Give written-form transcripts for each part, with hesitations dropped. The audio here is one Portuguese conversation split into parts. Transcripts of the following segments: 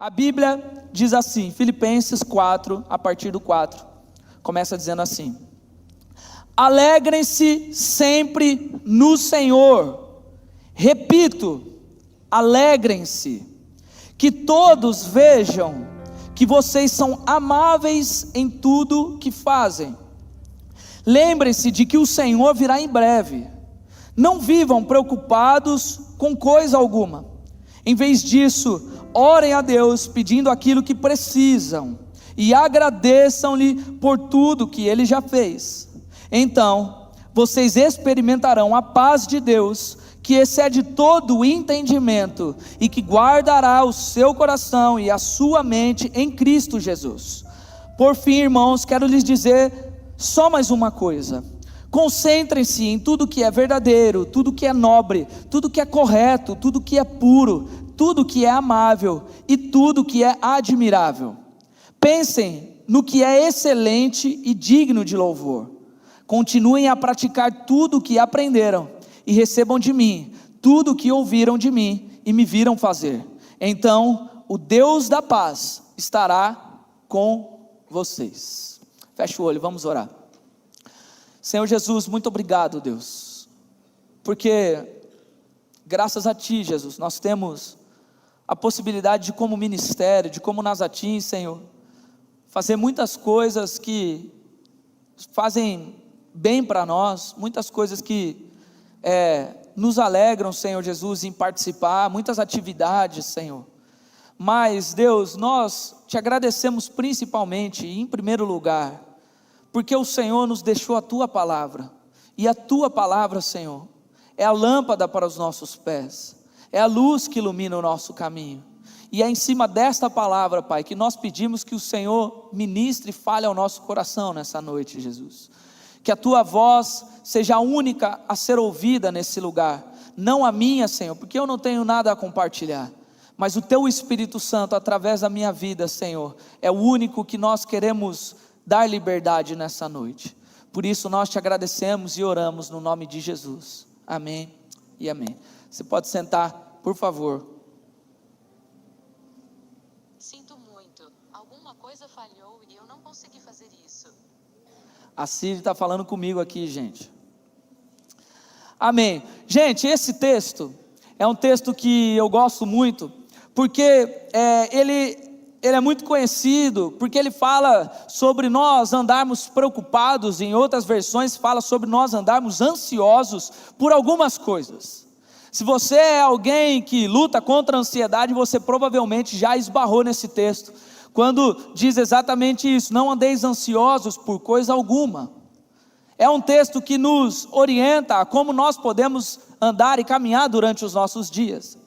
A Bíblia diz assim, Filipenses 4, a partir do 4, começa dizendo assim: alegrem-se sempre no Senhor. Repito, alegrem-se. Que todos vejam que vocês são amáveis em tudo que fazem. Lembrem-se de que o Senhor virá em breve. Não vivam preocupados com coisa alguma. Em vez disso, orem a Deus pedindo aquilo que precisam e agradeçam-lhe por tudo que Ele já fez. Então, vocês experimentarão a paz de Deus, que excede todo o entendimento e que guardará o seu coração e a sua mente em Cristo Jesus. Por fim, irmãos, quero lhes dizer só mais uma coisa: concentrem-se em tudo que é verdadeiro, tudo que é nobre, tudo que é correto, tudo que é puro, tudo que é amável e tudo que é admirável. Pensem no que é excelente e digno de louvor. Continuem a praticar tudo o que aprenderam e recebam de mim tudo o que ouviram de mim e me viram fazer. Então o Deus da paz estará com vocês. Feche o olho, vamos orar. Senhor Jesus, muito obrigado, Deus, porque graças a Ti, Jesus, nós temos a possibilidade de, como ministério, de como Nazatim, Senhor, fazer muitas coisas que fazem bem para nós, muitas coisas que nos alegram, Senhor Jesus, em participar, muitas atividades, Senhor. Mas Deus, nós te agradecemos principalmente, em primeiro lugar, porque o Senhor nos deixou a Tua palavra, e a Tua palavra, Senhor, é a lâmpada para os nossos pés, é a luz que ilumina o nosso caminho, e é em cima desta palavra, Pai, que nós pedimos que o Senhor ministre e fale ao nosso coração nessa noite, Jesus. Que a Tua voz seja a única a ser ouvida nesse lugar, não a minha, Senhor, porque eu não tenho nada a compartilhar, mas o Teu Espírito Santo, através da minha vida, Senhor, é o único que nós queremos dar liberdade nessa noite. Por isso nós te agradecemos e oramos no nome de Jesus, amém e amém. Você pode sentar, por favor. Sinto muito, alguma coisa falhou e eu não consegui fazer isso. A Siri está falando comigo aqui, gente. Amém. Gente, esse texto é um texto que eu gosto muito, porque ele é muito conhecido, porque ele fala sobre nós andarmos preocupados. Em outras versões fala sobre nós andarmos ansiosos por algumas coisas. Se você é alguém que luta contra a ansiedade, você provavelmente já esbarrou nesse texto, quando diz exatamente isso: não andeis ansiosos por coisa alguma. É um texto que nos orienta a como nós podemos andar e caminhar durante os nossos dias.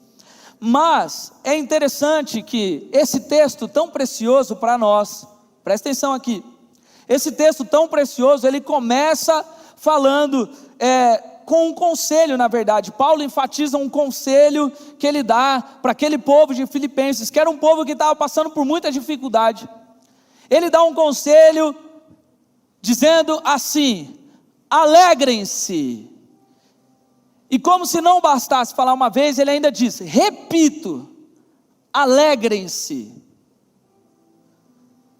Mas é interessante que esse texto tão precioso para nós, presta atenção aqui, esse texto tão precioso, ele começa falando com um conselho. Na verdade, Paulo enfatiza um conselho que ele dá para aquele povo de Filipenses, que era um povo que estava passando por muita dificuldade. Ele dá um conselho dizendo assim: alegrem-se. E como se não bastasse falar uma vez, ele ainda diz: repito, alegrem-se.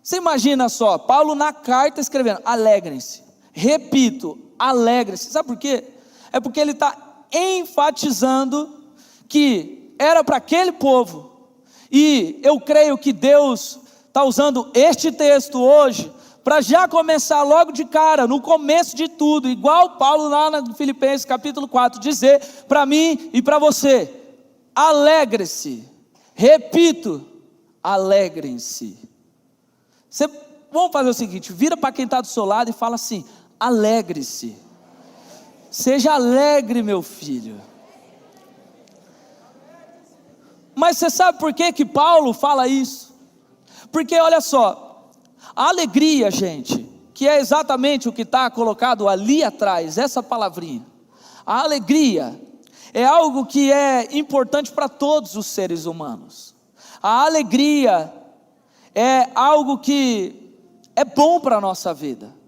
Você imagina só, Paulo na carta escrevendo: alegrem-se, repito, alegrem-se. Sabe por quê? É porque ele está enfatizando que era para aquele povo, e eu creio que Deus está usando este texto hoje para já começar logo de cara, no começo de tudo, igual Paulo lá na Filipenses capítulo 4, dizer para mim e para você: alegre-se. Repito, alegrem-se. Vamos fazer o seguinte, vira para quem está do seu lado e fala assim: alegre-se. Seja alegre, meu filho. Mas você sabe por que Paulo fala isso? Porque olha só, a alegria, gente, que é exatamente o que está colocado ali atrás, essa palavrinha, a alegria é algo que é importante para todos os seres humanos. A alegria é algo que é bom para a nossa vida.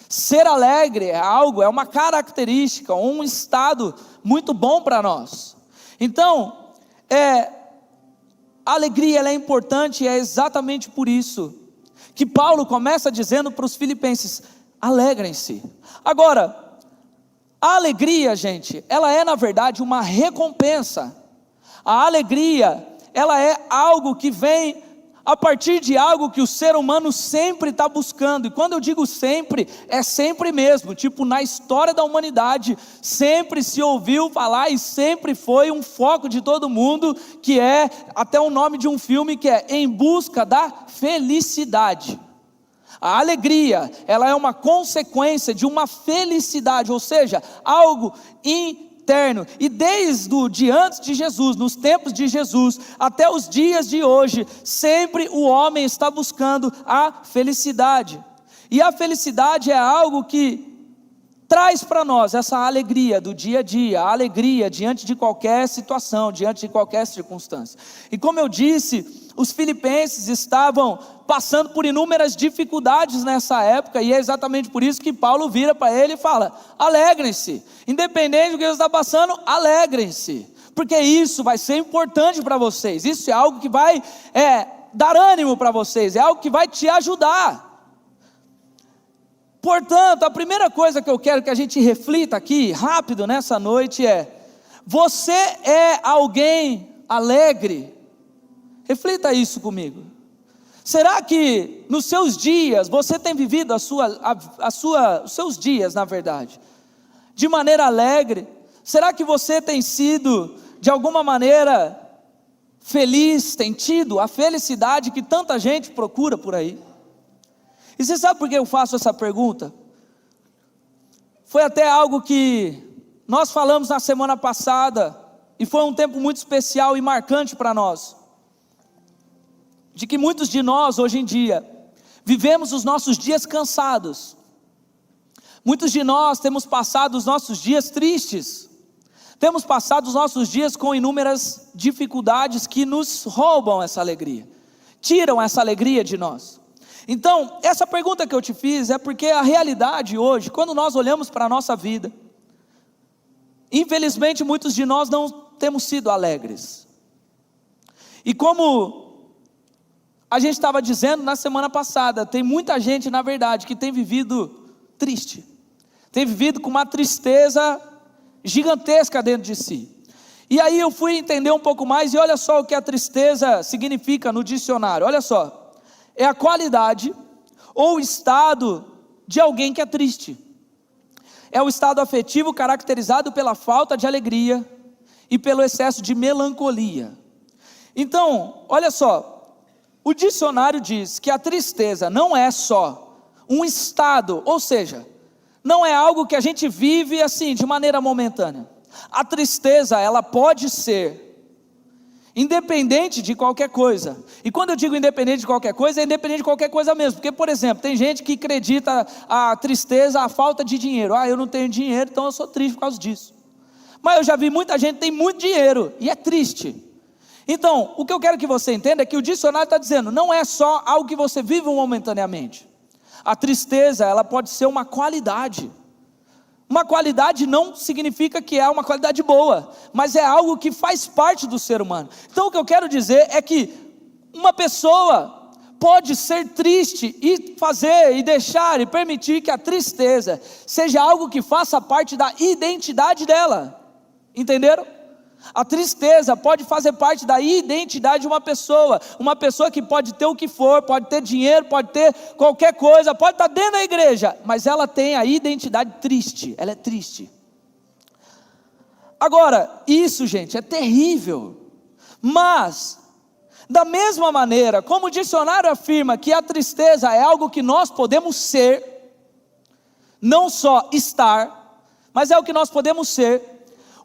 Ser alegre é uma característica, um estado muito bom para nós. Então, a alegria ela é importante, e é exatamente por isso que Paulo começa dizendo para os filipenses: alegrem-se. Agora, a alegria, gente, ela é na verdade uma recompensa. A alegria, ela é algo que vem a partir de algo que o ser humano sempre está buscando. E quando eu digo sempre, é sempre mesmo. Tipo, na história da humanidade, sempre se ouviu falar e sempre foi um foco de todo mundo, que é até o nome de um filme, que é Em Busca da Felicidade. A alegria, ela é uma consequência de uma felicidade, ou seja, algo interno. E desde o de antes de Jesus, nos tempos de Jesus, até os dias de hoje, sempre o homem está buscando a felicidade. E a felicidade é algo que traz para nós essa alegria do dia a dia, a alegria diante de qualquer situação, diante de qualquer circunstância. E como eu disse, os filipenses estavam passando por inúmeras dificuldades nessa época, e é exatamente por isso que Paulo vira para ele e fala: alegrem-se, independente do que você está passando, alegrem-se, porque isso vai ser importante para vocês, isso é algo que vai dar ânimo para vocês, é algo que vai te ajudar. Portanto, a primeira coisa que eu quero que a gente reflita aqui, rápido nessa noite, é: você é alguém alegre? Reflita isso comigo. Será que nos seus dias, você tem vivido os seus dias, na verdade, de maneira alegre? Será que você tem sido, de alguma maneira, feliz, tem tido a felicidade que tanta gente procura por aí? E você sabe por que eu faço essa pergunta? Foi até algo que nós falamos na semana passada, e foi um tempo muito especial e marcante para nós, de que muitos de nós hoje em dia vivemos os nossos dias cansados. Muitos de nós temos passado os nossos dias tristes, temos passado os nossos dias com inúmeras dificuldades que nos roubam essa alegria, tiram essa alegria de nós. Então, essa pergunta que eu te fiz é porque a realidade hoje, quando nós olhamos para a nossa vida, infelizmente muitos de nós não temos sido alegres. E como a gente estava dizendo na semana passada, tem muita gente, na verdade, que tem vivido triste, tem vivido com uma tristeza gigantesca dentro de si. E aí eu fui entender um pouco mais, e olha só o que a tristeza significa no dicionário. Olha só: é a qualidade ou estado de alguém que é triste. É o estado afetivo caracterizado pela falta de alegria e pelo excesso de melancolia. Então, olha só, o dicionário diz que a tristeza não é só um estado, ou seja, não é algo que a gente vive assim, de maneira momentânea. A tristeza, ela pode ser independente de qualquer coisa. E quando eu digo independente de qualquer coisa, é independente de qualquer coisa mesmo. Porque, por exemplo, tem gente que acredita a tristeza, a falta de dinheiro. Eu não tenho dinheiro, então eu sou triste por causa disso. Mas eu já vi muita gente que tem muito dinheiro e é triste. Então, o que eu quero que você entenda é que o dicionário está dizendo, não é só algo que você vive momentaneamente. A tristeza, ela pode ser uma qualidade. Uma qualidade não significa que é uma qualidade boa, mas é algo que faz parte do ser humano. Então o que eu quero dizer é que uma pessoa pode ser triste e fazer e deixar e permitir que a tristeza seja algo que faça parte da identidade dela. Entenderam? A tristeza pode fazer parte da identidade de uma pessoa que pode ter o que for, pode ter dinheiro, pode ter qualquer coisa, pode estar dentro da igreja, mas ela tem a identidade triste, ela é triste. Agora, isso, gente, é terrível, mas, da mesma maneira, como o dicionário afirma que a tristeza é algo que nós podemos ser, não só estar, mas é o que nós podemos ser,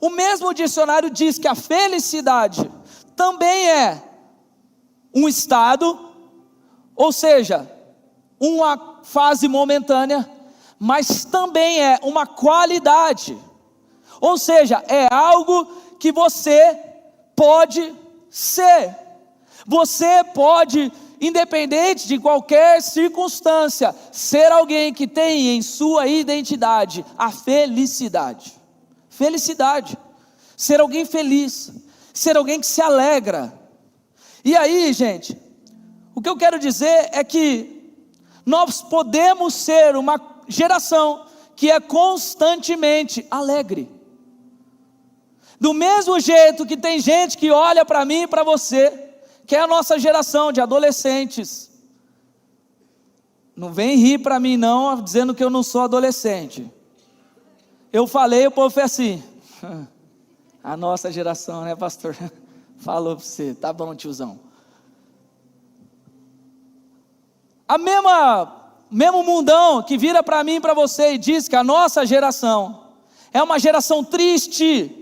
o mesmo dicionário diz que a felicidade também é um estado, ou seja, uma fase momentânea, mas também é uma qualidade, ou seja, é algo que você pode ser. Você pode, independente de qualquer circunstância, ser alguém que tem em sua identidade a felicidade. Felicidade, ser alguém feliz, ser alguém que se alegra. E aí, gente, o que eu quero dizer é que nós podemos ser uma geração que é constantemente alegre. Do mesmo jeito que tem gente que olha para mim e para você, que é a nossa geração de adolescentes. Não vem rir para mim não, dizendo que eu não sou adolescente. Eu falei, o povo foi assim, a nossa geração, né, pastor? Falou para você, tá bom, tiozão. Mesmo mundão que vira para mim e para você e diz que a nossa geração é uma geração triste,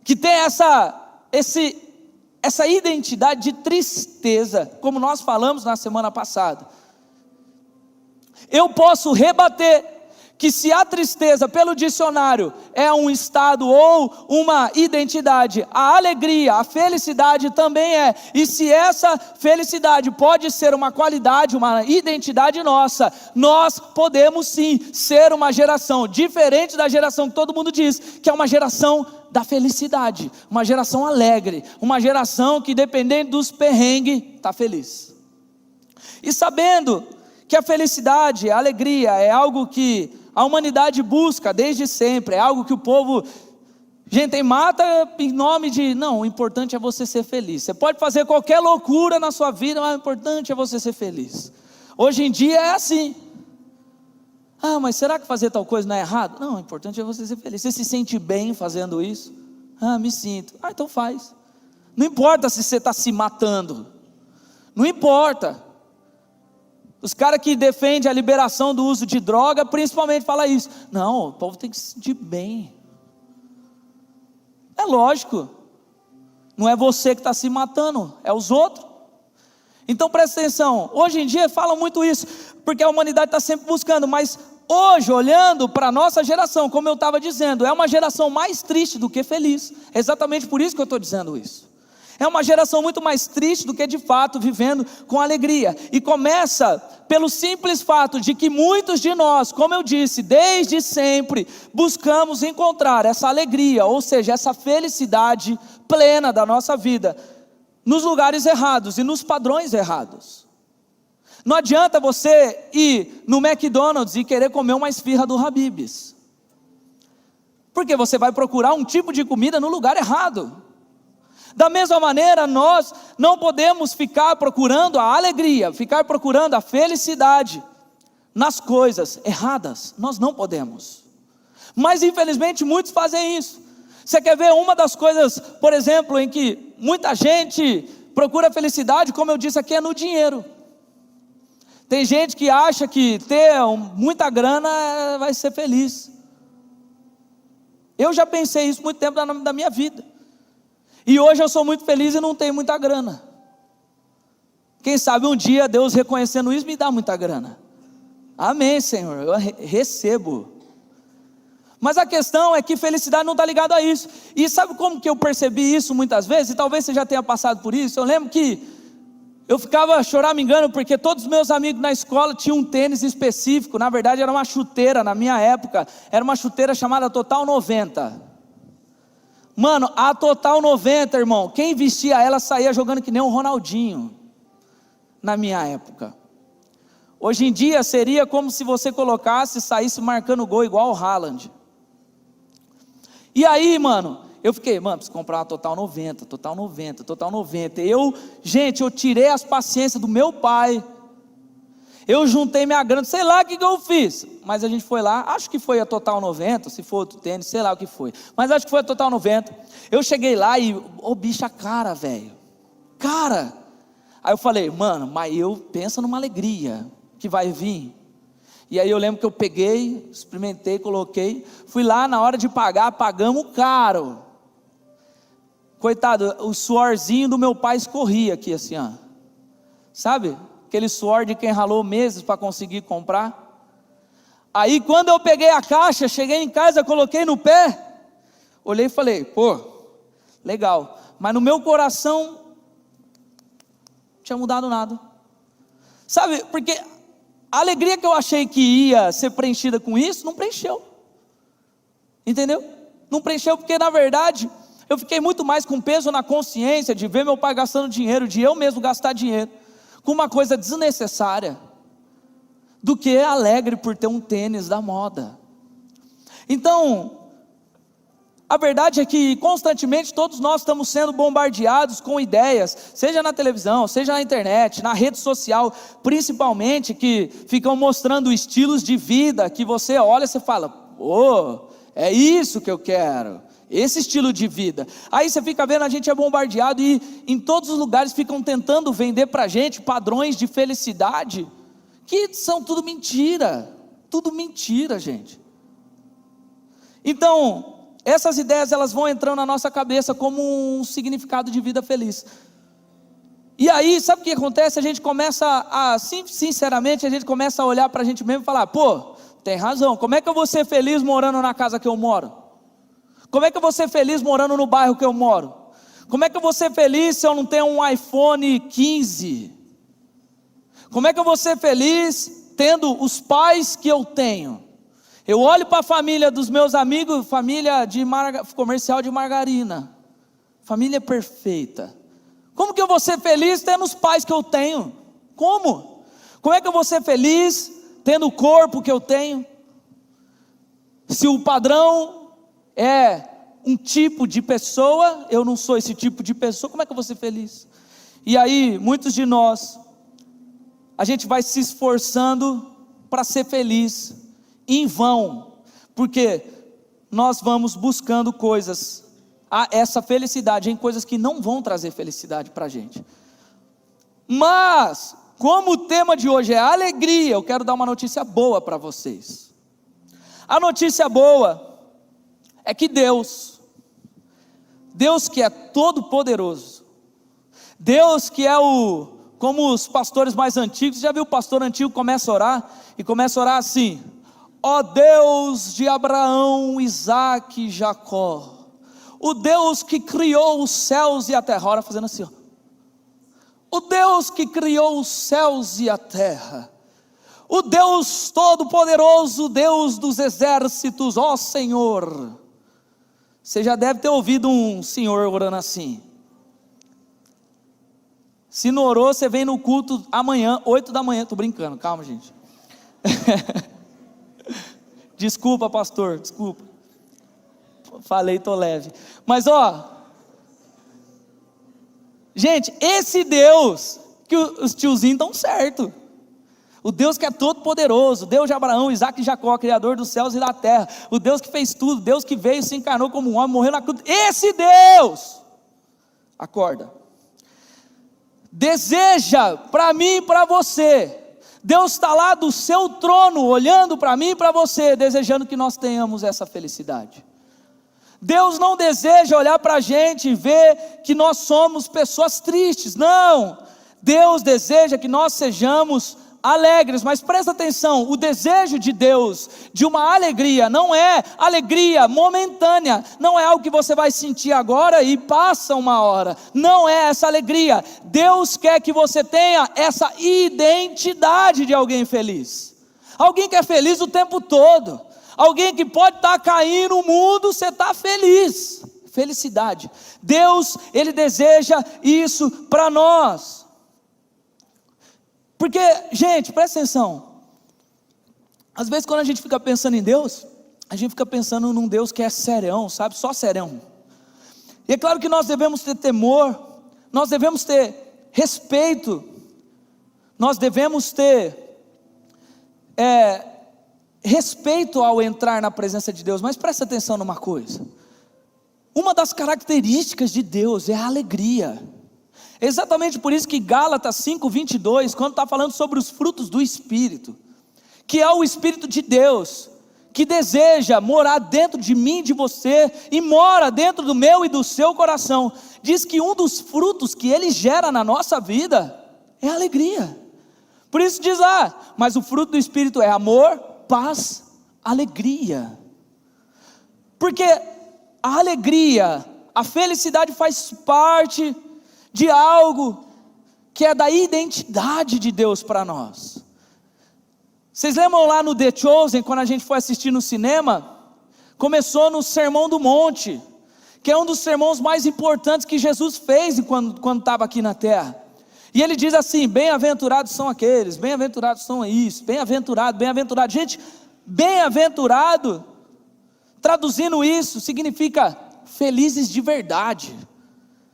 que tem essa identidade de tristeza, como nós falamos na semana passada. Eu posso rebater que se a tristeza pelo dicionário é um estado ou uma identidade, a alegria, a felicidade também é. E se essa felicidade pode ser uma qualidade, uma identidade nossa, nós podemos sim ser uma geração diferente da geração que todo mundo diz, que é uma geração da felicidade, uma geração alegre, uma geração que dependendo dos perrengues, está feliz. E sabendo que a felicidade, a alegria é algo que a humanidade busca desde sempre, é algo que o povo, gente, mata em nome de, não, o importante é você ser feliz. Você pode fazer qualquer loucura na sua vida, mas o importante é você ser feliz. Hoje em dia é assim. Ah, mas será que fazer tal coisa não é errado? Não, o importante é você ser feliz. Você se sente bem fazendo isso? Ah, me sinto. Ah, então faz. Não importa se você está se matando, não importa. Os caras que defendem a liberação do uso de droga, principalmente falam isso. Não, o povo tem que se sentir bem. É lógico. Não é você que está se matando, é os outros. Então presta atenção, hoje em dia falam muito isso, porque a humanidade está sempre buscando, mas hoje, olhando para a nossa geração, como eu estava dizendo, é uma geração mais triste do que feliz. É exatamente por isso que eu estou dizendo isso. É uma geração muito mais triste do que de fato vivendo com alegria. E começa pelo simples fato de que muitos de nós, como eu disse, desde sempre buscamos encontrar essa alegria, ou seja, essa felicidade plena da nossa vida, nos lugares errados e nos padrões errados. Não adianta você ir no McDonald's e querer comer uma esfirra do Habib's, porque você vai procurar um tipo de comida no lugar errado. Da mesma maneira, nós não podemos ficar procurando a alegria, ficar procurando a felicidade nas coisas erradas. Nós não podemos. Mas infelizmente muitos fazem isso. Você quer ver uma das coisas, por exemplo, em que muita gente procura felicidade, como eu disse aqui, é no dinheiro. Tem gente que acha que ter muita grana vai ser feliz. Eu já pensei isso muito tempo da minha vida. E hoje eu sou muito feliz e não tenho muita grana. Quem sabe um dia Deus reconhecendo isso me dá muita grana. Amém, Senhor, eu recebo. Mas a questão é que felicidade não está ligada a isso. E sabe como que eu percebi isso muitas vezes? E talvez você já tenha passado por isso. Eu lembro que eu ficava choramingando porque todos os meus amigos na escola tinham um tênis específico. Na verdade era uma chuteira, na minha época era uma chuteira chamada Total 90. Mano, a Total 90, irmão, quem vestia ela saía jogando que nem um Ronaldinho, na minha época. Hoje em dia seria como se você colocasse e saísse marcando gol igual o Haaland. E aí, mano, eu fiquei, preciso comprar uma Total 90, Total 90, Total 90. Eu tirei as paciências do meu pai. Eu juntei minha grana, sei lá o que eu fiz, mas a gente foi lá, acho que foi a Total 90, se for outro tênis, sei lá o que foi, mas acho que foi a Total 90, eu cheguei lá e, bicha cara, velho, cara, aí eu falei, mano, mas eu penso numa alegria que vai vir, e aí eu lembro que eu peguei, experimentei, coloquei, fui lá na hora de pagar, pagamos caro, coitado, o suorzinho do meu pai escorria aqui assim, ó, sabe? Aquele suor de quem ralou meses para conseguir comprar. Aí quando eu peguei a caixa, cheguei em casa, coloquei no pé, olhei e falei, pô, legal, mas no meu coração não tinha mudado nada, sabe, porque a alegria que eu achei que ia ser preenchida com isso, não preencheu, entendeu? Não preencheu porque na verdade, Eu fiquei muito mais com peso na consciência de ver meu pai gastando dinheiro, de eu mesmo gastar dinheiro com uma coisa desnecessária, do que alegre por ter um tênis da moda. Então, a verdade é que constantemente todos nós estamos sendo bombardeados com ideias, seja na televisão, seja na internet, na rede social, principalmente, que ficam mostrando estilos de vida, que você olha e você fala, é isso que eu quero, esse estilo de vida. Aí você fica vendo, a gente é bombardeado e em todos os lugares ficam tentando vender pra gente padrões de felicidade, que são tudo mentira, gente. Então, essas ideias elas vão entrando na nossa cabeça como um significado de vida feliz. E aí, sabe o que acontece? A gente começa sinceramente, a gente começa a olhar para a gente mesmo e falar, tem razão, como é que eu vou ser feliz morando na casa que eu moro? Como é que eu vou ser feliz morando no bairro que eu moro? Como é que eu vou ser feliz se eu não tenho um iPhone 15? Como é que eu vou ser feliz tendo os pais que eu tenho? Eu olho para a família dos meus amigos, família de comercial de margarina, família perfeita. Como que eu vou ser feliz tendo os pais que eu tenho? Como? Como é que eu vou ser feliz tendo o corpo que eu tenho? Se o padrão é um tipo de pessoa, eu não sou esse tipo de pessoa, como é que eu vou ser feliz? E aí, muitos de nós, a gente vai se esforçando para ser feliz, em vão, porque nós vamos buscando essa felicidade em coisas que não vão trazer felicidade para a gente. Mas, como o tema de hoje é alegria, eu quero dar uma notícia boa para vocês. A notícia boa é que Deus que é todo poderoso, Deus que é como os pastores mais antigos, já viu o pastor antigo começa a orar, e começa a orar assim, ó Deus de Abraão, Isaque e Jacó, o Deus que criou os céus e a terra, ora fazendo assim, o Deus que criou os céus e a terra, o Deus todo-poderoso, Deus dos exércitos, ó Senhor. Você já deve ter ouvido um senhor orando assim. Se não orou, você vem no culto amanhã, 8 da manhã, estou brincando, calma gente. Desculpa pastor, desculpa, falei, tô leve, mas gente, esse Deus, que os tiozinhos estão certo, o Deus que é todo poderoso, Deus de Abraão, Isaque e Jacó, Criador dos céus e da terra, o Deus que fez tudo, Deus que veio, se encarnou como um homem, morreu na cruz, esse Deus, acorda, deseja para mim e para você. Deus está lá do seu trono, olhando para mim e para você, desejando que nós tenhamos essa felicidade. Deus não deseja olhar para a gente e ver que nós somos pessoas tristes, não. Deus deseja que nós sejamos alegres, mas presta atenção, o desejo de Deus, de uma alegria, não é alegria momentânea, não é algo que você vai sentir agora e passa uma hora, não é essa alegria. Deus quer que você tenha essa identidade de alguém feliz, alguém que é feliz o tempo todo, alguém que pode estar caindo no mundo, você está feliz, felicidade. Deus, Ele deseja isso para nós. Porque, gente, presta atenção, às vezes quando a gente fica pensando em Deus, a gente fica pensando num Deus que é serão, sabe, só serão. E é claro que nós devemos ter temor, nós devemos ter respeito, nós devemos ter respeito ao entrar na presença de Deus, mas presta atenção numa coisa, uma das características de Deus é a alegria. Exatamente por isso que Gálatas 5:22, quando está falando sobre os frutos do Espírito, que é o Espírito de Deus, que deseja morar dentro de mim, de você, e mora dentro do meu e do seu coração, diz que um dos frutos que Ele gera na nossa vida, é alegria. Por isso diz lá, mas o fruto do Espírito é amor, paz, alegria. Porque a alegria, a felicidade faz parte de algo que é da identidade de Deus para nós. Vocês lembram lá no The Chosen, quando a gente foi assistir no cinema? Começou no Sermão do Monte, que é um dos sermões mais importantes que Jesus fez quando estava aqui na terra. E ele diz assim: bem-aventurados são aqueles, bem-aventurados são isso, bem-aventurado, bem-aventurado. Gente, bem-aventurado, traduzindo isso, significa felizes de verdade,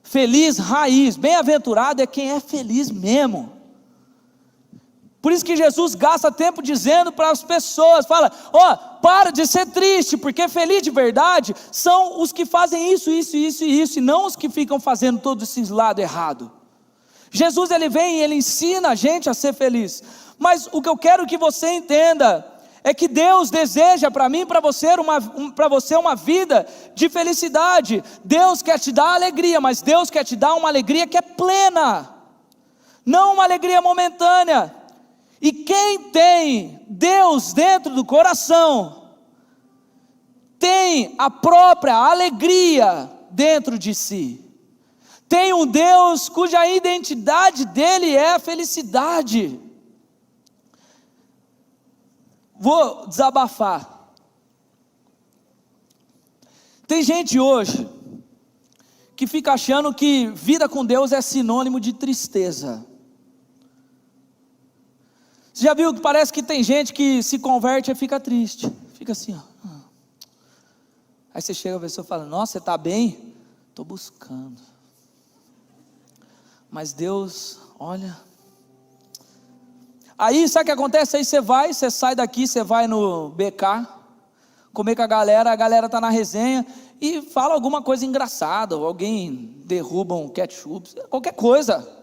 feliz raiz. Bem-aventurado é quem é feliz mesmo. Por isso que Jesus gasta tempo dizendo para as pessoas, fala, para de ser triste, porque feliz de verdade são os que fazem isso, e não os que ficam fazendo todos esses lados errados. Jesus, ele vem e ele ensina a gente a ser feliz, mas o que eu quero que você entenda, é que Deus deseja para mim e para você uma vida de felicidade. Deus quer te dar alegria, mas Deus quer te dar uma alegria que é plena, não uma alegria momentânea. E quem tem Deus dentro do coração, tem a própria alegria dentro de si. Tem um Deus cuja identidade dele é a felicidade. Vou desabafar. Tem gente hoje que fica achando que vida com Deus é sinônimo de tristeza. Você já viu que parece que tem gente que se converte e fica triste, fica assim, ó. Aí você chega a pessoa e fala: nossa, você está bem? Estou buscando, mas Deus, olha. Aí sabe o que acontece? Aí você sai daqui, você vai no BK, comer com a galera está na resenha, e fala alguma coisa engraçada, ou alguém derruba um ketchup, qualquer coisa.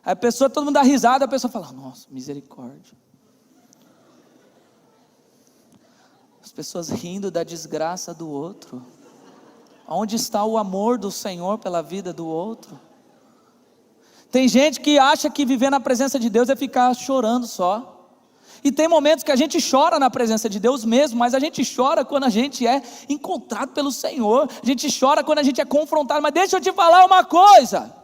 Aí a pessoa, todo mundo dá risada, a pessoa fala: nossa, misericórdia. As pessoas rindo da desgraça do outro. Onde está o amor do Senhor pela vida do outro? Tem gente que acha que viver na presença de Deus é ficar chorando só. E tem momentos que a gente chora na presença de Deus mesmo, mas a gente chora quando a gente é encontrado pelo Senhor. A gente chora quando a gente é confrontado. Mas deixa eu te falar uma coisa: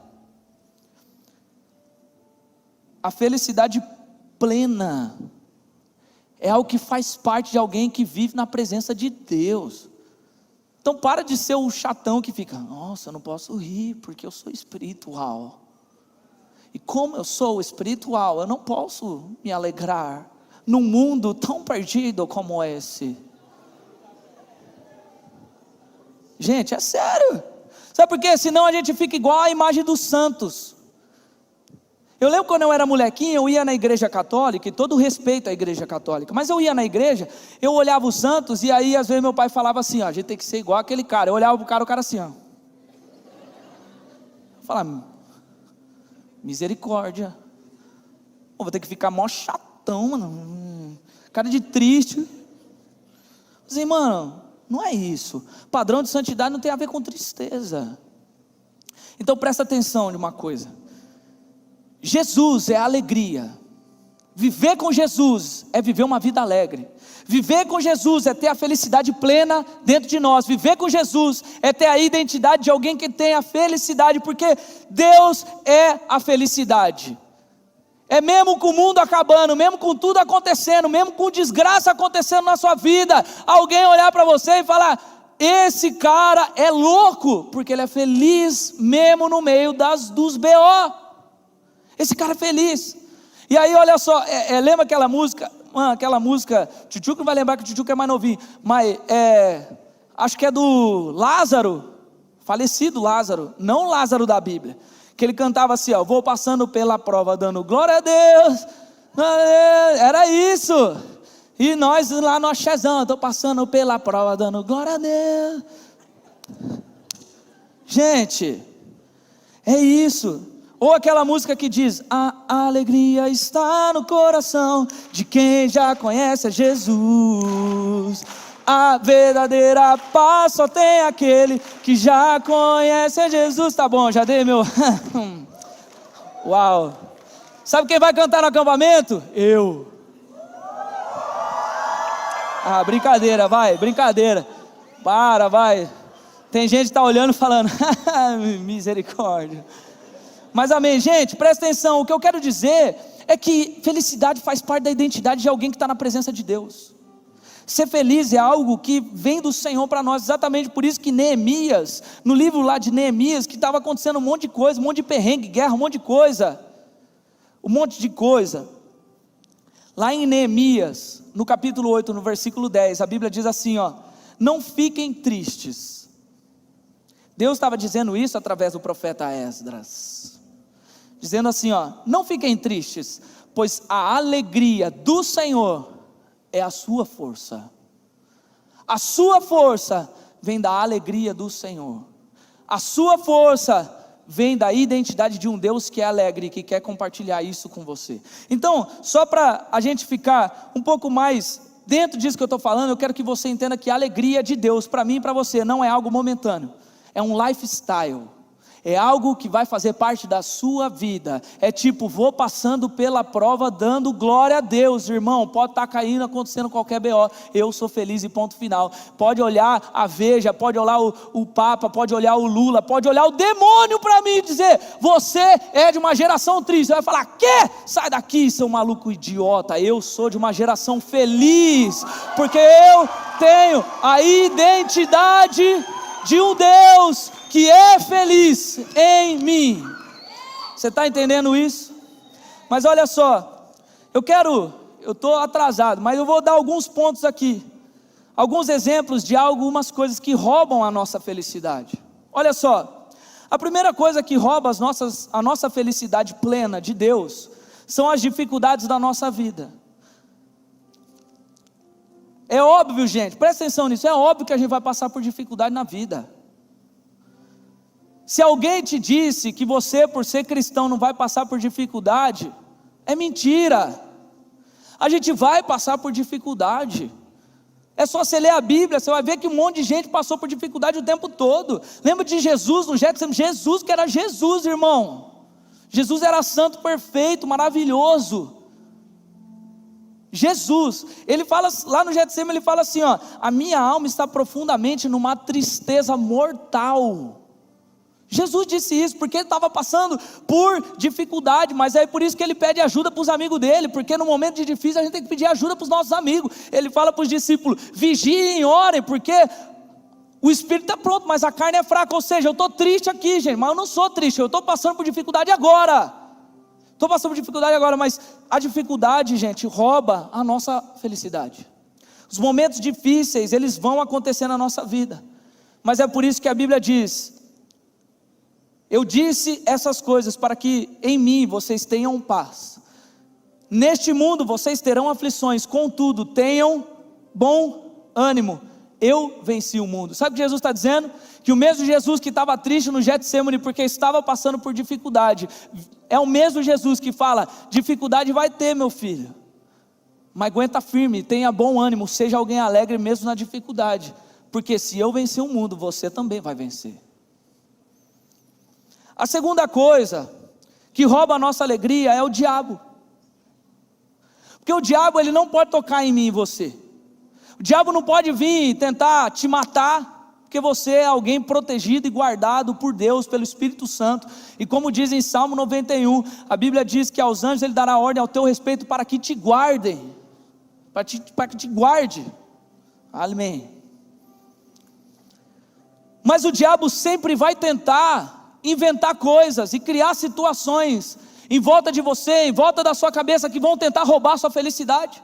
a felicidade plena é algo que faz parte de alguém que vive na presença de Deus. Então para de ser o chatão que fica: nossa, eu não posso rir porque eu sou espiritual. E como eu sou espiritual, eu não posso me alegrar num mundo tão perdido como esse. Gente, é sério. Sabe por quê? Senão a gente fica igual à imagem dos santos. Eu lembro quando eu era molequinho, eu ia na igreja católica, e todo respeito à igreja católica, mas eu ia na igreja, eu olhava os santos, e aí às vezes meu pai falava assim: ó, a gente tem que ser igual aquele cara. Eu olhava pro cara, o cara assim, ó. Eu falava: misericórdia, vou ter que ficar mó chatão, mano, cara de triste. Assim, mano, não é isso. Padrão de santidade não tem a ver com tristeza. Então presta atenção de uma coisa: Jesus é alegria. Viver com Jesus é viver uma vida alegre. Viver com Jesus é ter a felicidade plena dentro de nós. Viver com Jesus é ter a identidade de alguém que tem a felicidade, porque Deus é a felicidade. É mesmo com o mundo acabando, mesmo com tudo acontecendo, mesmo com desgraça acontecendo na sua vida, alguém olhar para você e falar: esse cara é louco, porque ele é feliz mesmo no meio dos BO. Esse cara é feliz. E aí olha só, lembra aquela música? Aquela música, Tchutchuco não vai lembrar que o Tchutchuco é mais novinho, mas acho que é do Lázaro, falecido Lázaro, não Lázaro da Bíblia, que ele cantava assim, ó: vou passando pela prova dando glória a Deus, era isso. E nós lá no Axézão, estou passando pela prova dando glória a Deus. Gente, é isso. Ou aquela música que diz: a alegria está no coração de quem já conhece a Jesus. A verdadeira paz só tem aquele que já conhece a Jesus. Tá bom, já dei meu... Uau. Sabe quem vai cantar no acampamento? Eu. Brincadeira, vai, brincadeira. Vai. Tem gente que está olhando e falando: misericórdia. Mas amém, gente, presta atenção. O que eu quero dizer é que felicidade faz parte da identidade de alguém que está na presença de Deus. Ser feliz é algo que vem do Senhor para nós, exatamente por isso que Neemias, no livro lá de Neemias, que estava acontecendo um monte de coisa, um monte de perrengue, guerra, um monte de coisa, lá em Neemias, no capítulo 8, no versículo 10, a Bíblia diz assim, não fiquem tristes. Deus estava dizendo isso através do profeta Esdras, dizendo assim, não fiquem tristes, pois a alegria do Senhor é a sua força. A sua força vem da alegria do Senhor. A sua força vem da identidade de um Deus que é alegre, que quer compartilhar isso com você. Então, só para a gente ficar um pouco mais dentro disso que eu estou falando, eu quero que você entenda que a alegria de Deus, para mim e para você, não é algo momentâneo, é um lifestyle, é algo que vai fazer parte da sua vida. É tipo, vou passando pela prova dando glória a Deus, irmão. Pode estar caindo, acontecendo qualquer BO, eu sou feliz e ponto final. Pode olhar a Veja, pode olhar o Papa, pode olhar o Lula, pode olhar o demônio para mim e dizer, você é de uma geração triste. Você vai falar, quê? Sai daqui, seu maluco idiota. Eu sou de uma geração feliz, porque eu tenho a identidade de um Deus que é feliz em mim. Você está entendendo isso? Mas olha só, eu estou atrasado, mas eu vou dar alguns pontos aqui, alguns exemplos de algumas coisas que roubam a nossa felicidade. Olha só, a primeira coisa que rouba a nossa felicidade plena de Deus, são as dificuldades da nossa vida. É óbvio, gente, presta atenção nisso, é óbvio que a gente vai passar por dificuldade na vida. Se alguém te disse que você, por ser cristão, não vai passar por dificuldade, é mentira. A gente vai passar por dificuldade. É só você ler a Bíblia, você vai ver que um monte de gente passou por dificuldade o tempo todo. Lembra de Jesus no Getsemane? Jesus, que era Jesus, irmão. Jesus era santo, perfeito, maravilhoso. Jesus, ele fala lá no Getsemane, ele fala assim, a minha alma está profundamente numa tristeza mortal. Jesus disse isso porque ele estava passando por dificuldade, mas é por isso que ele pede ajuda para os amigos dele, porque no momento de difícil a gente tem que pedir ajuda para os nossos amigos. Ele fala para os discípulos, vigiem, orem, porque o espírito está pronto, mas a carne é fraca. Ou seja, eu estou triste aqui, gente, mas eu não sou triste, eu estou passando por dificuldade agora. Mas a dificuldade, gente, rouba a nossa felicidade. Os momentos difíceis, eles vão acontecer na nossa vida, mas é por isso que a Bíblia diz, eu disse essas coisas para que em mim vocês tenham paz. Neste mundo vocês terão aflições, contudo tenham bom ânimo, eu venci o mundo. Sabe o que Jesus está dizendo? Que o mesmo Jesus que estava triste no Getsemane porque estava passando por dificuldade, é o mesmo Jesus que fala, dificuldade vai ter, meu filho, mas aguenta firme, tenha bom ânimo, seja alguém alegre mesmo na dificuldade, porque se eu venci o mundo, você também vai vencer. A segunda coisa que rouba a nossa alegria é o diabo. Porque o diabo, ele não pode tocar em mim e você. O diabo não pode vir tentar te matar, porque você é alguém protegido e guardado por Deus, pelo Espírito Santo. E como diz em Salmo 91, a Bíblia diz que aos anjos ele dará ordem ao teu respeito para que te guardem, para que te guarde. Amém. Mas o diabo sempre vai tentar inventar coisas e criar situações em volta de você, em volta da sua cabeça, que vão tentar roubar a sua felicidade.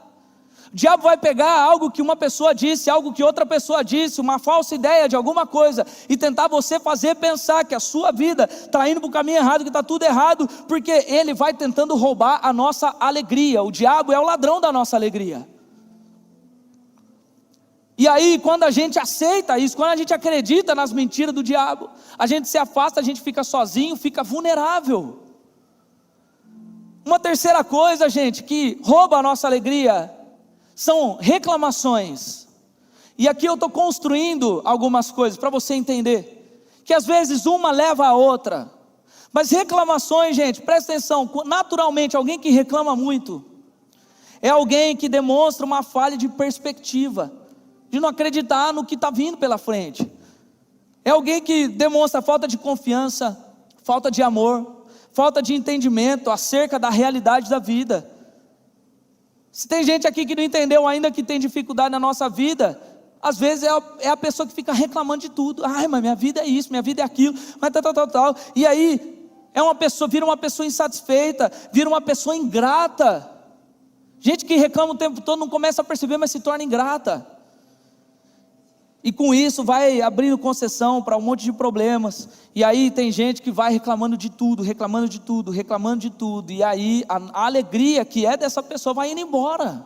O diabo vai pegar algo que uma pessoa disse, algo que outra pessoa disse, uma falsa ideia de alguma coisa, e tentar você fazer pensar que a sua vida está indo para o caminho errado, que está tudo errado, porque ele vai tentando roubar a nossa alegria. O diabo é o ladrão da nossa alegria. E aí, quando a gente aceita isso, quando a gente acredita nas mentiras do diabo, a gente se afasta, a gente fica sozinho, fica vulnerável. Uma terceira coisa, gente, que rouba a nossa alegria, são reclamações. E aqui eu estou construindo algumas coisas para você entender, que às vezes uma leva a outra. Mas reclamações, gente, presta atenção, naturalmente alguém que reclama muito, é alguém que demonstra uma falha de perspectiva, de não acreditar no que está vindo pela frente. É alguém que demonstra falta de confiança, falta de amor, falta de entendimento acerca da realidade da vida. Se tem gente aqui que não entendeu ainda que tem dificuldade na nossa vida, às vezes é a pessoa que fica reclamando de tudo. Ai, mas minha vida é isso, minha vida é aquilo, mas tal. E aí, vira uma pessoa insatisfeita, vira uma pessoa ingrata. Gente que reclama o tempo todo não começa a perceber, mas se torna ingrata. E com isso vai abrindo concessão para um monte de problemas. E aí tem gente que vai reclamando de tudo. E aí a alegria que é dessa pessoa vai indo embora.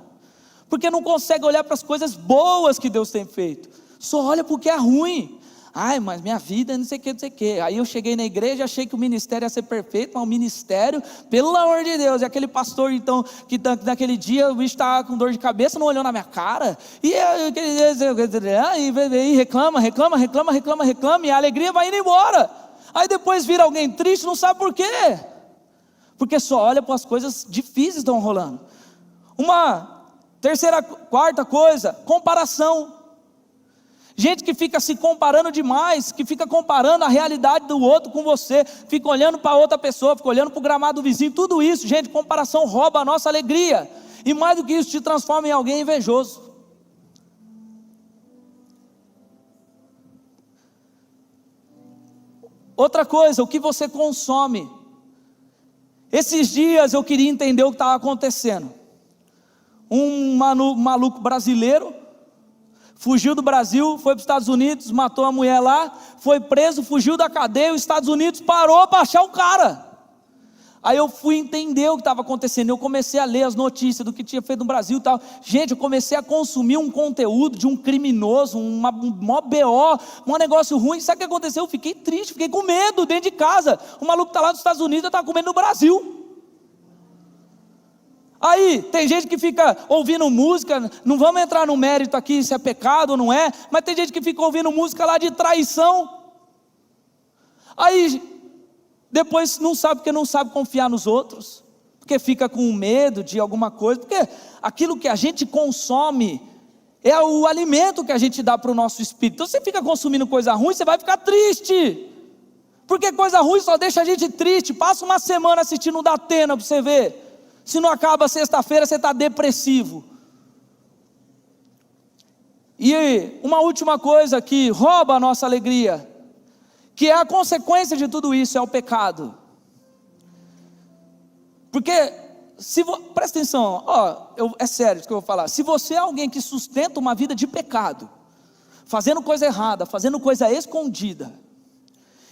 Porque não consegue olhar para as coisas boas que Deus tem feito. Só olha porque é ruim. Ai, mas minha vida é não sei o que. Aí eu cheguei na igreja, achei que o ministério ia ser perfeito, mas o ministério, pelo amor de Deus, e aquele pastor então, que naquele dia o bicho estava com dor de cabeça, não olhou na minha cara, e reclama, e a alegria vai indo embora. Aí depois vira alguém triste, não sabe por quê, porque só olha para as coisas difíceis que estão rolando. Quarta coisa, comparação. Gente que fica se comparando demais, que fica comparando a realidade do outro com você, fica olhando para outra pessoa, fica olhando para o gramado do vizinho, tudo isso, gente, comparação rouba a nossa alegria, e mais do que isso, te transforma em alguém invejoso. Outra coisa, o que você consome. Esses dias eu queria entender o que estava acontecendo. Um maluco brasileiro fugiu do Brasil, foi para os Estados Unidos, matou a mulher lá, foi preso, fugiu da cadeia, os Estados Unidos parou para achar o cara. Aí eu fui entender o que estava acontecendo, eu comecei a ler as notícias do que tinha feito no Brasil e tal. Gente, eu comecei a consumir um conteúdo de um criminoso, um mó BO, um negócio ruim. Sabe o que aconteceu? Eu fiquei triste, fiquei com medo dentro de casa. O maluco está lá nos Estados Unidos, eu estava com medo no Brasil. Aí, tem gente que fica ouvindo música, não vamos entrar no mérito aqui se é pecado ou não é, mas tem gente que fica ouvindo música lá de traição. Aí, depois não sabe porque não sabe confiar nos outros, porque fica com medo de alguma coisa, porque aquilo que a gente consome é o alimento que a gente dá para o nosso espírito. Então você fica consumindo coisa ruim, você vai ficar triste, porque coisa ruim só deixa a gente triste. Passa uma semana assistindo o Datena para você ver. Se não acaba sexta-feira, você está depressivo. E uma última coisa que rouba a nossa alegria, que é a consequência de tudo isso, é o pecado. Porque, presta atenção, é sério isso que eu vou falar. Se você é alguém que sustenta uma vida de pecado, fazendo coisa errada, fazendo coisa escondida,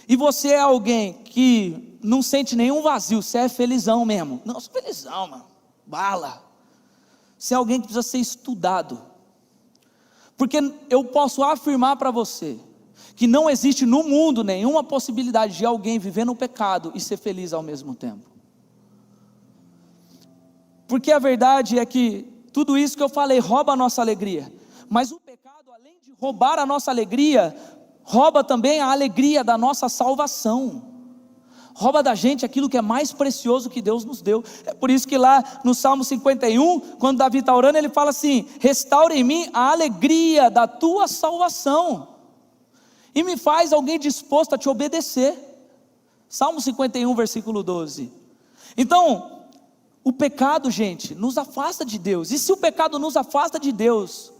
e você é alguém que não sente nenhum vazio, você é felizão mesmo. Não, eu sou felizão, mano, bala. Você é alguém que precisa ser estudado, porque eu posso afirmar para você, que não existe no mundo nenhuma possibilidade de alguém viver no pecado e ser feliz ao mesmo tempo. Porque a verdade é que tudo isso que eu falei rouba a nossa alegria, mas o pecado, além de roubar a nossa alegria, rouba também a alegria da nossa salvação, rouba da gente aquilo que é mais precioso que Deus nos deu. É por isso que lá no Salmo 51, quando Davi está orando, ele fala assim: restaura em mim a alegria da tua salvação, e me faz alguém disposto a te obedecer. Salmo 51, versículo 12. Então, o pecado, gente, nos afasta de Deus, e se o pecado nos afasta de Deus,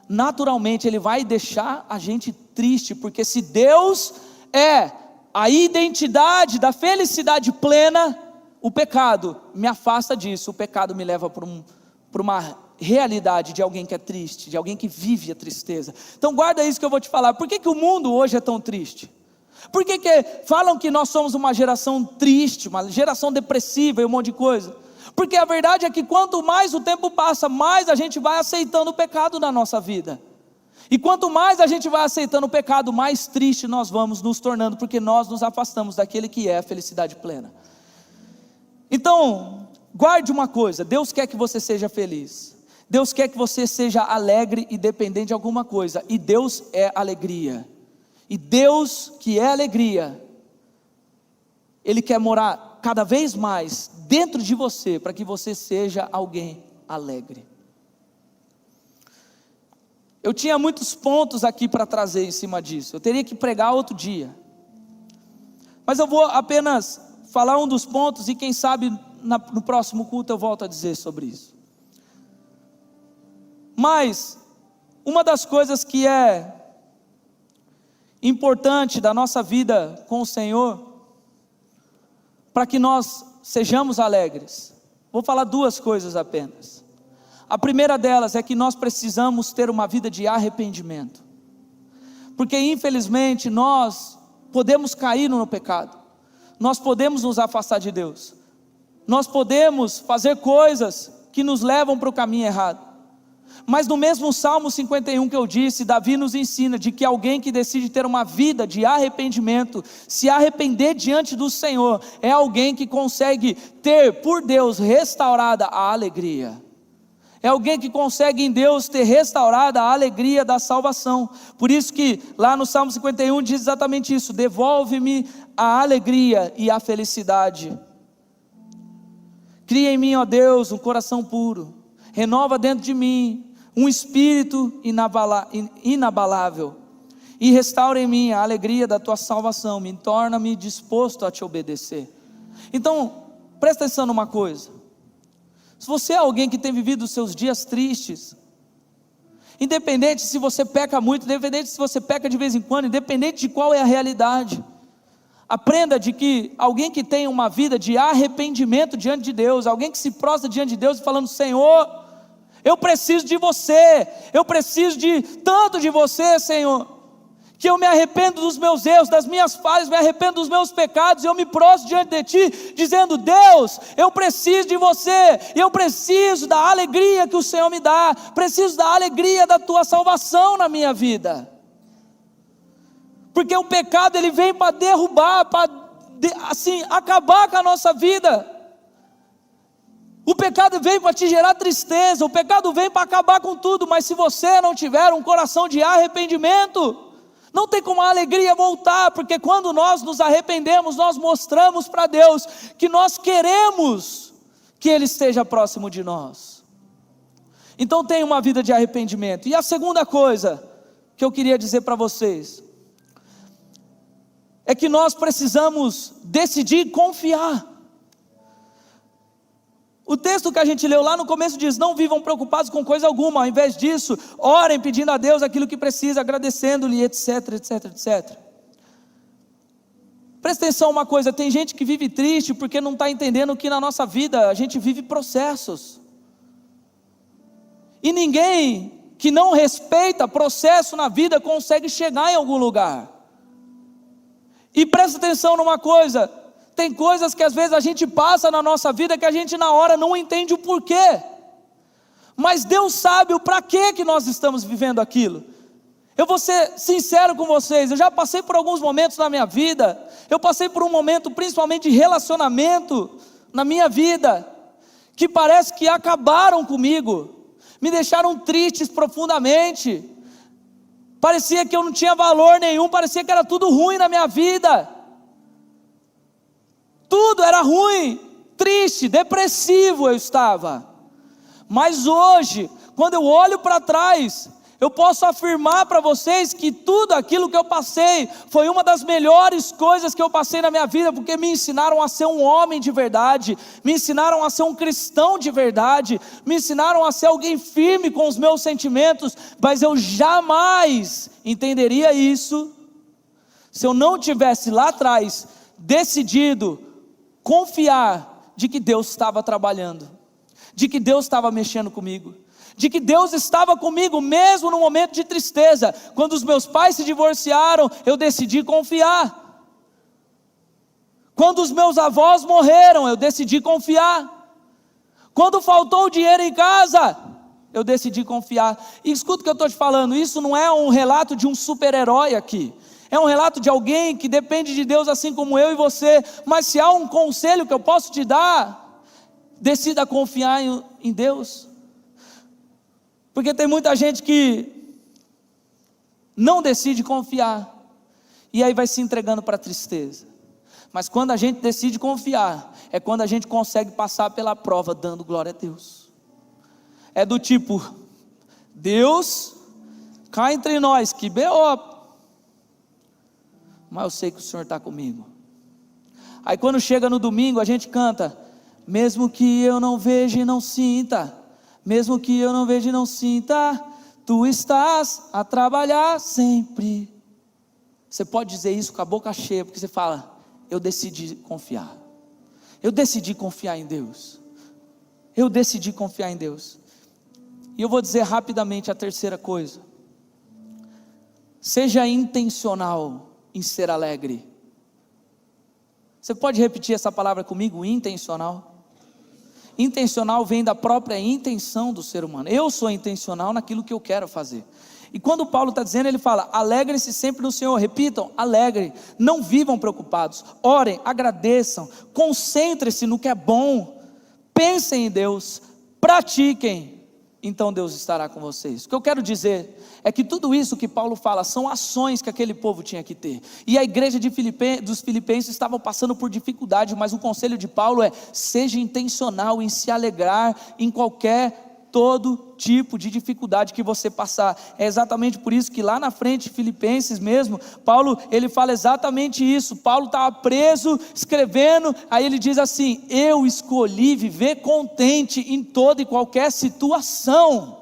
naturalmente ele vai deixar a gente triste, porque se Deus é a identidade da felicidade plena, o pecado me afasta disso, o pecado me leva para uma realidade de alguém que é triste, de alguém que vive a tristeza. Então guarda isso que eu vou te falar. Por que o mundo hoje é tão triste? Por que falam que nós somos uma geração triste, uma geração depressiva e um monte de coisa? Porque a verdade é que quanto mais o tempo passa, mais a gente vai aceitando o pecado na nossa vida. E quanto mais a gente vai aceitando o pecado, mais triste nós vamos nos tornando, porque nós nos afastamos daquele que é a felicidade plena. Então, guarde uma coisa: Deus quer que você seja feliz, Deus quer que você seja alegre e dependente de alguma coisa, e Deus é alegria, e Deus que é alegria, Ele quer morar cada vez mais dentro de você, para que você seja alguém alegre. Eu tinha muitos pontos aqui para trazer em cima disso, eu teria que pregar outro dia, mas eu vou apenas falar um dos pontos, e quem sabe no próximo culto eu volto a dizer sobre isso. Mas uma das coisas que é importante da nossa vida com o Senhor, para que nós sejamos alegres, vou falar duas coisas apenas. A primeira delas é que nós precisamos ter uma vida de arrependimento, porque infelizmente nós podemos cair no pecado, nós podemos nos afastar de Deus, nós podemos fazer coisas que nos levam para o caminho errado. Mas no mesmo Salmo 51 que eu disse, Davi nos ensina de que alguém que decide ter uma vida de arrependimento, se arrepender diante do Senhor, é alguém que consegue ter por Deus restaurada a alegria. É alguém que consegue em Deus ter restaurada a alegria da salvação. Por isso que lá no Salmo 51 diz exatamente isso: devolve-me a alegria e a felicidade. Cria em mim, ó Deus, um coração puro, renova dentro de mim um espírito inabalável, e restaura em mim a alegria da tua salvação, me torna-me disposto a te obedecer. Então, presta atenção numa coisa: se você é alguém que tem vivido os seus dias tristes, independente se você peca muito, independente se você peca de vez em quando, independente de qual é a realidade, aprenda de que alguém que tem uma vida de arrependimento diante de Deus, alguém que se prostra diante de Deus falando: Senhor, eu preciso de você, eu preciso de tanto de você, Senhor, que eu me arrependo dos meus erros, das minhas falhas, me arrependo dos meus pecados, e eu me prostro diante de Ti, dizendo: Deus, eu preciso de você, e eu preciso da alegria que o Senhor me dá, preciso da alegria da Tua salvação na minha vida, porque o pecado ele vem para derrubar, para acabar com a nossa vida. O pecado vem para te gerar tristeza, o pecado vem para acabar com tudo, mas se você não tiver um coração de arrependimento, não tem como a alegria voltar, porque quando nós nos arrependemos, nós mostramos para Deus que nós queremos que Ele esteja próximo de nós. Então tenha uma vida de arrependimento. E a segunda coisa que eu queria dizer para vocês, é que nós precisamos decidir confiar. O texto que a gente leu lá no começo diz: não vivam preocupados com coisa alguma, ao invés disso, orem pedindo a Deus aquilo que precisa, agradecendo-lhe, etc, etc, etc. Presta atenção uma coisa: tem gente que vive triste porque não está entendendo que na nossa vida a gente vive processos, e ninguém que não respeita processo na vida consegue chegar em algum lugar. E presta atenção numa coisa: tem coisas que às vezes a gente passa na nossa vida que a gente na hora não entende o porquê, mas Deus sabe o para que nós estamos vivendo aquilo. Eu vou ser sincero com vocês, eu já passei por alguns momentos na minha vida, eu passei por um momento principalmente de relacionamento na minha vida, que parece que acabaram comigo, me deixaram tristes profundamente, parecia que eu não tinha valor nenhum, parecia que era tudo ruim na minha vida, tudo era ruim, triste, depressivo eu estava. Mas hoje, quando eu olho para trás, eu posso afirmar para vocês que tudo aquilo que eu passei foi uma das melhores coisas que eu passei na minha vida, porque me ensinaram a ser um homem de verdade, me ensinaram a ser um cristão de verdade, me ensinaram a ser alguém firme com os meus sentimentos. Mas eu jamais entenderia isso se eu não tivesse lá atrás decidido confiar de que Deus estava trabalhando, de que Deus estava mexendo comigo, de que Deus estava comigo mesmo no momento de tristeza. Quando os meus pais se divorciaram, eu decidi confiar. Quando os meus avós morreram, eu decidi confiar. Quando faltou dinheiro em casa, eu decidi confiar. E escuta o que eu estou te falando, isso não é um relato de um super-herói aqui, é um relato de alguém que depende de Deus assim como eu e você. Mas se há um conselho que eu posso te dar, decida confiar em Deus. Porque tem muita gente que não decide confiar, e aí vai se entregando para a tristeza. Mas quando a gente decide confiar, é quando a gente consegue passar pela prova dando glória a Deus. É do tipo: Deus, cá entre nós, que B.O., mas eu sei que o Senhor está comigo. Aí quando chega no domingo a gente canta: mesmo que eu não veja e não sinta, mesmo que eu não veja e não sinta, tu estás a trabalhar sempre. Você pode dizer isso com a boca cheia, porque você fala: eu decidi confiar. Eu decidi confiar em Deus. Eu decidi confiar em Deus. E eu vou dizer rapidamente a terceira coisa: seja intencional em ser alegre. Você pode repetir essa palavra comigo? Intencional. Intencional vem da própria intenção do ser humano. Eu sou intencional naquilo que eu quero fazer. E quando Paulo está dizendo, ele fala: alegrem-se sempre no Senhor. Repitam: alegre, não vivam preocupados, orem, agradeçam, concentrem-se no que é bom, pensem em Deus, pratiquem, então Deus estará com vocês. O que eu quero dizer é que tudo isso que Paulo fala são ações que aquele povo tinha que ter, e a igreja dos Filipenses estavam passando por dificuldade, mas o conselho de Paulo é: seja intencional em se alegrar em todo tipo de dificuldade que você passar. É exatamente por isso que lá na frente, Filipenses mesmo, Paulo, ele fala exatamente isso. Paulo estava preso, escrevendo, aí ele diz assim: eu escolhi viver contente em toda e qualquer situação.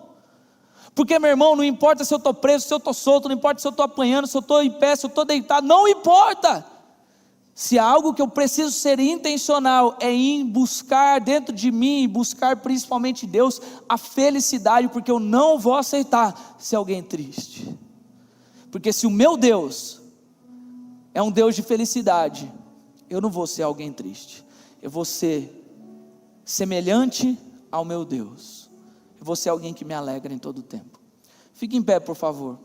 Porque, meu irmão, não importa se eu estou preso, se eu estou solto, não importa se eu estou apanhando, se eu estou em pé, se eu estou deitado, não importa. Se há algo que eu preciso ser intencional, é em buscar dentro de mim, buscar principalmente Deus, a felicidade, porque eu não vou aceitar ser alguém triste. Porque se o meu Deus é um Deus de felicidade, eu não vou ser alguém triste. Eu vou ser semelhante ao meu Deus. Eu vou ser alguém que me alegra em todo o tempo. Fique em pé, por favor.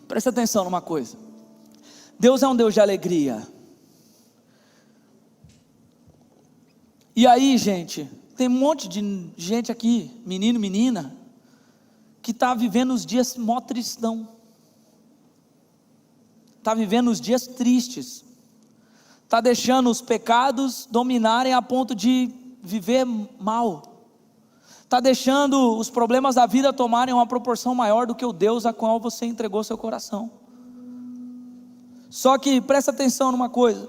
Presta atenção numa coisa: Deus é um Deus de alegria. E aí, gente, tem um monte de gente aqui, menino, menina, que está vivendo os dias mó tristão, está vivendo os dias tristes, está deixando os pecados dominarem a ponto de viver mal, está deixando os problemas da vida tomarem uma proporção maior do que o Deus a qual você entregou seu coração. Só que presta atenção numa coisa: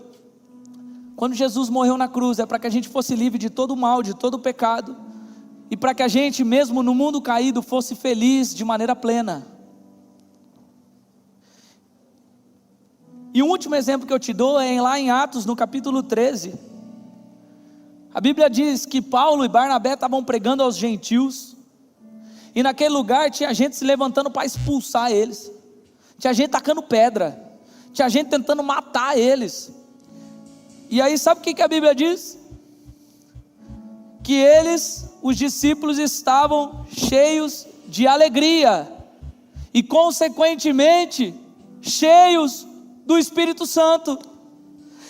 quando Jesus morreu na cruz, é para que a gente fosse livre de todo o mal, de todo o pecado, e para que a gente, mesmo no mundo caído, fosse feliz de maneira plena. E o último exemplo que eu te dou é lá em Atos, no capítulo 13. A Bíblia diz que Paulo e Barnabé estavam pregando aos gentios, e naquele lugar tinha gente se levantando para expulsar eles, tinha gente tacando pedra, tinha gente tentando matar eles. E aí sabe o que a Bíblia diz? Que eles, os discípulos, estavam cheios de alegria, e consequentemente cheios do Espírito Santo.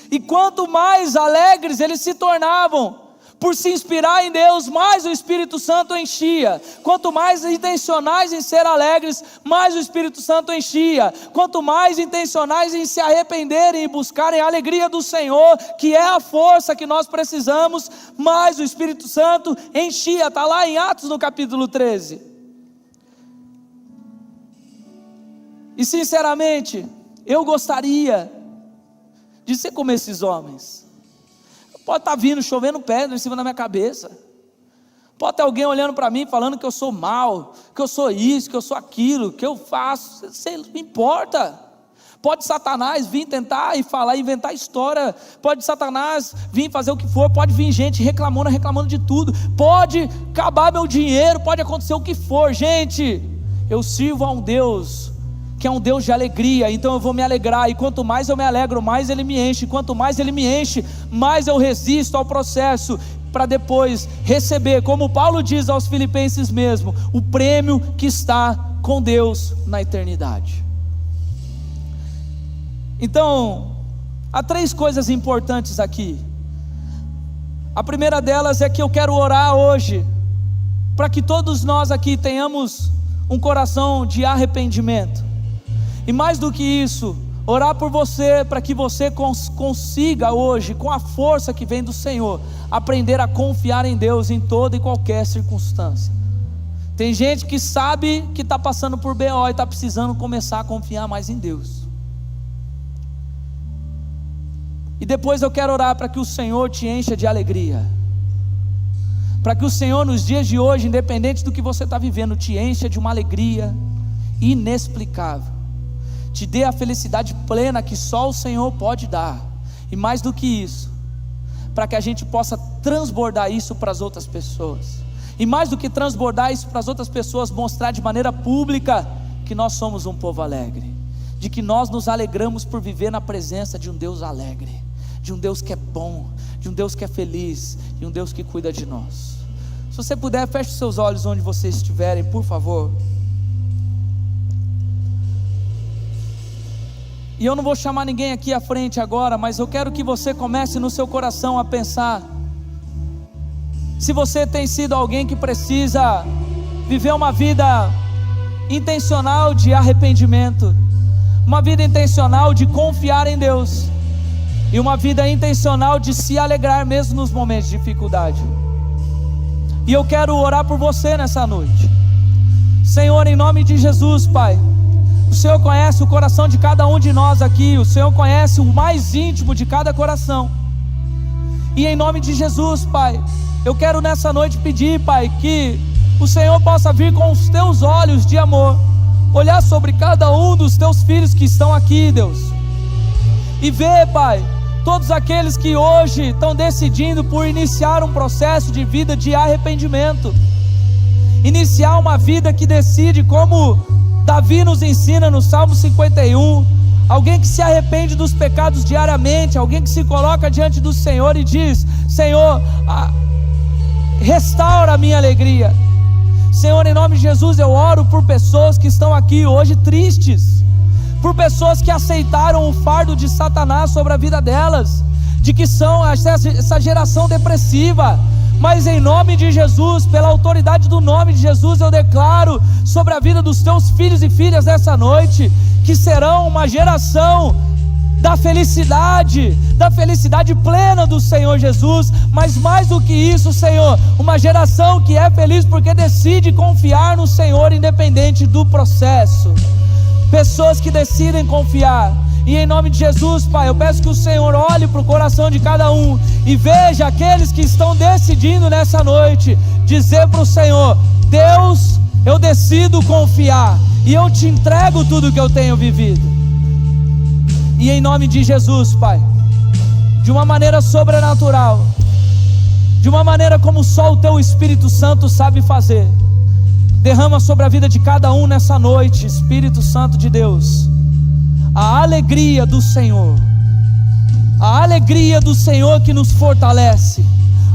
E quanto mais alegres eles se tornavam, por se inspirar em Deus, mais o Espírito Santo enchia. Quanto mais intencionais em ser alegres, mais o Espírito Santo enchia. Quanto mais intencionais em se arrependerem e buscarem a alegria do Senhor, que é a força que nós precisamos, mais o Espírito Santo enchia. Está lá em Atos no capítulo 13. E sinceramente, eu gostaria de ser como esses homens. Pode estar vindo, chovendo pedra em cima da minha cabeça, pode ter alguém olhando para mim, falando que eu sou mal, que eu sou isso, que eu sou aquilo, que eu faço, não importa. Pode Satanás vir tentar e falar, inventar história, pode Satanás vir fazer o que for, pode vir gente reclamando de tudo, pode acabar meu dinheiro, pode acontecer o que for. Gente, eu sirvo a um Deus que é um Deus de alegria, então eu vou me alegrar, e quanto mais eu me alegro, mais Ele me enche, quanto mais Ele me enche, mais eu resisto ao processo, para depois receber, como Paulo diz aos Filipenses mesmo, o prêmio que está com Deus na eternidade. Então, há 3 coisas importantes aqui. A primeira delas é que eu quero orar hoje, para que todos nós aqui tenhamos um coração de arrependimento. E mais do que isso, orar por você, para que você consiga hoje, com a força que vem do Senhor, aprender a confiar em Deus em toda e qualquer circunstância. Tem gente que sabe que está passando por BO e está precisando começar a confiar mais em Deus. E depois eu quero orar para que o Senhor te encha de alegria, para que o Senhor nos dias de hoje, independente do que você está vivendo, te encha de uma alegria inexplicável, te dê a felicidade plena que só o Senhor pode dar. E mais do que isso, para que a gente possa transbordar isso para as outras pessoas, e mais do que transbordar isso para as outras pessoas, mostrar de maneira pública que nós somos um povo alegre, de que nós nos alegramos por viver na presença de um Deus alegre, de um Deus que é bom, de um Deus que é feliz, de um Deus que cuida de nós. Se você puder, feche os seus olhos onde vocês estiverem, por favor. E eu não vou chamar ninguém aqui à frente agora, mas eu quero que você comece no seu coração a pensar, se você tem sido alguém que precisa viver uma vida intencional de arrependimento, uma vida intencional de confiar em Deus, e uma vida intencional de se alegrar mesmo nos momentos de dificuldade. E eu quero orar por você nessa noite. Senhor, em nome de Jesus, Pai, o Senhor conhece o coração de cada um de nós aqui, o Senhor conhece o mais íntimo de cada coração, e em nome de Jesus, Pai, eu quero nessa noite pedir, Pai, que o Senhor possa vir com os teus olhos de amor, olhar sobre cada um dos teus filhos que estão aqui, Deus, e ver, Pai, todos aqueles que hoje estão decidindo por iniciar um processo de vida de arrependimento, iniciar uma vida que decide, como Davi nos ensina no Salmo 51, alguém que se arrepende dos pecados diariamente, alguém que se coloca diante do Senhor e diz: Senhor, restaura a minha alegria. Senhor, em nome de Jesus, eu oro por pessoas que estão aqui hoje tristes, por pessoas que aceitaram o fardo de Satanás sobre a vida delas, de que são essa geração depressiva. Mas em nome de Jesus, pela autoridade do nome de Jesus, eu declaro sobre a vida dos teus filhos e filhas nessa noite, que serão uma geração da felicidade plena do Senhor Jesus. Mas mais do que isso, Senhor, uma geração que é feliz porque decide confiar no Senhor independente do processo. Pessoas que decidem confiar. E em nome de Jesus, Pai, eu peço que o Senhor olhe para o coração de cada um e veja aqueles que estão decidindo nessa noite dizer para o Senhor: Deus, eu decido confiar e eu te entrego tudo que eu tenho vivido. E em nome de Jesus, Pai, de uma maneira sobrenatural, de uma maneira como só o Teu Espírito Santo sabe fazer, derrama sobre a vida de cada um nessa noite, Espírito Santo de Deus, a alegria do Senhor, a alegria do Senhor que nos fortalece,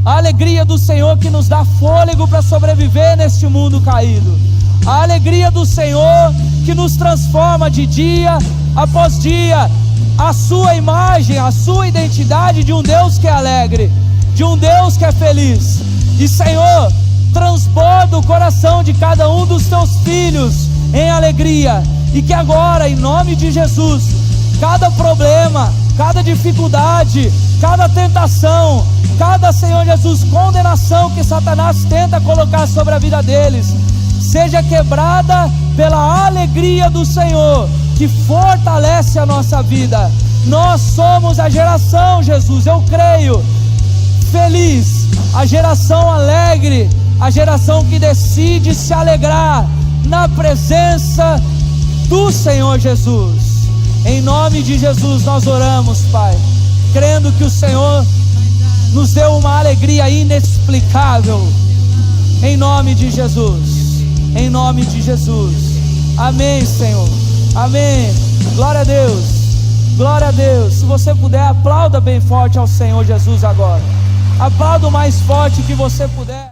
a alegria do Senhor que nos dá fôlego para sobreviver neste mundo caído, a alegria do Senhor que nos transforma de dia após dia, a sua imagem, a sua identidade de um Deus que é alegre, de um Deus que é feliz. E Senhor, transborda o coração de cada um dos teus filhos em alegria, e que agora, em nome de Jesus, cada problema, cada dificuldade, cada tentação, cada, Senhor Jesus, condenação que Satanás tenta colocar sobre a vida deles, seja quebrada pela alegria do Senhor, que fortalece a nossa vida. Nós somos a geração, Jesus, eu creio, feliz, a geração alegre, a geração que decide se alegrar na presença do Senhor Jesus. Em nome de Jesus nós oramos, Pai, crendo que o Senhor nos deu uma alegria inexplicável. Em nome de Jesus, em nome de Jesus. Amém, Senhor, amém. Glória a Deus, glória a Deus. Se você puder, aplauda bem forte ao Senhor Jesus agora. Aplauda o mais forte que você puder.